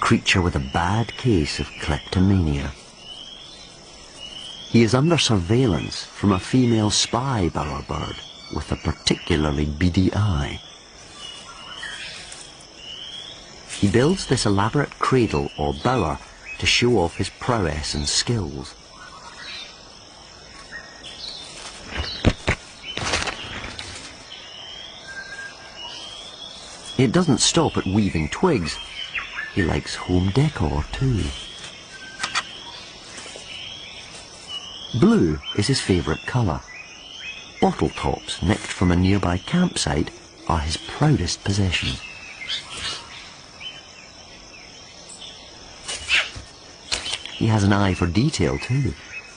creature with a bad case of kleptomania. He is under surveillance from a female spy bowerbird with a particularly beady eye. He builds this elaborate cradle or bower to show off his prowess and skills. It doesn't stop at weaving twigs. He likes home decor too. Blue is his favourite colour. Bottle tops nicked from a nearby campsite are his proudest possession. He has an eye for detail too,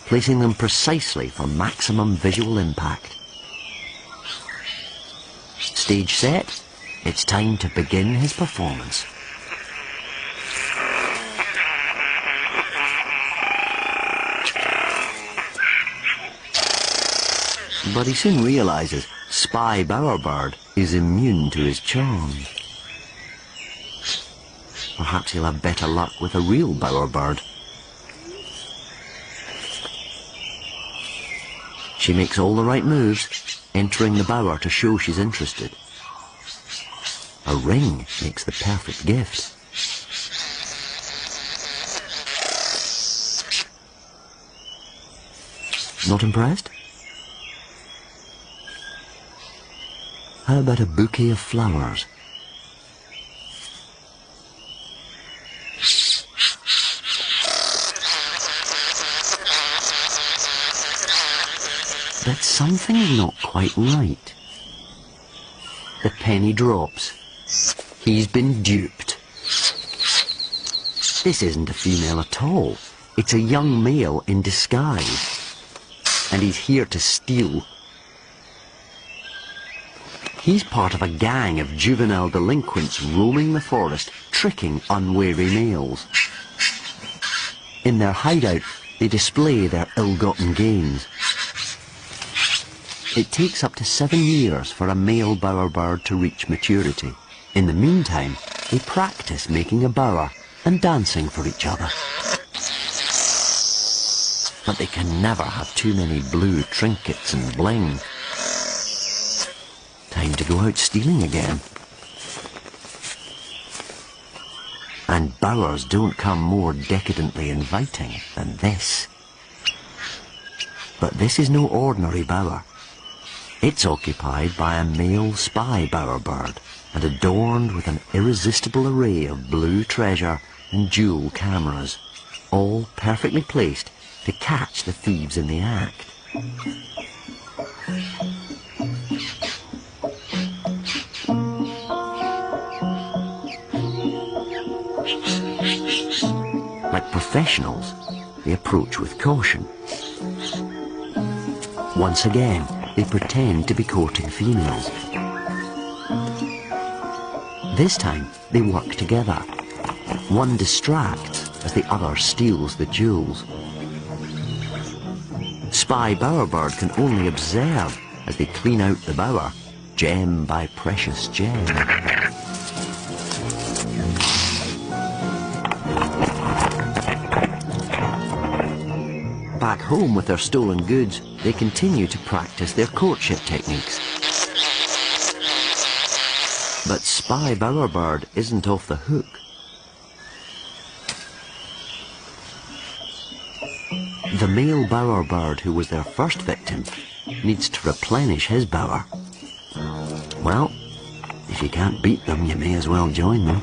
placing them precisely for maximum visual impact. Stage set, it's time to begin his performance. But he soon realises Spy Bowerbird is immune to his charms. Perhaps he'll have better luck with a real bowerbird. She makes all the right moves, entering the bower to show she's interested. A ring makes the perfect gift. Not impressed? How about a bouquet of flowers? But something's not quite right. The penny drops. He's been duped. This isn't a female at all. It's a young male in disguise. And he's here to steal. He's part of a gang of juvenile delinquents roaming the forest, tricking unwary males. In their hideout, they display their ill-gotten gains. It takes up to 7 years for a male bowerbird to reach maturity. In the meantime, they practice making a bower and dancing for each other. But they can never have too many blue trinkets and bling. Time to go out stealing again. And bowers don't come more decadently inviting than this. But this is no ordinary bower. It's occupied by a male spy bowerbird and adorned with an irresistible array of blue treasure and jewel cameras, all perfectly placed to catch the thieves in the act. Like professionals, they approach with caution. Once again, they pretend to be courting females. This time, they work together. One distracts as the other steals the jewels. Spy bowerbird can only observe as they clean out the bower, gem by precious gem. Back home with their stolen goods, they continue to practice their courtship techniques. But Spy Bowerbird isn't off the hook. The male bowerbird who was their first victim needs to replenish his bower. Well, if you can't beat them, you may as well join them.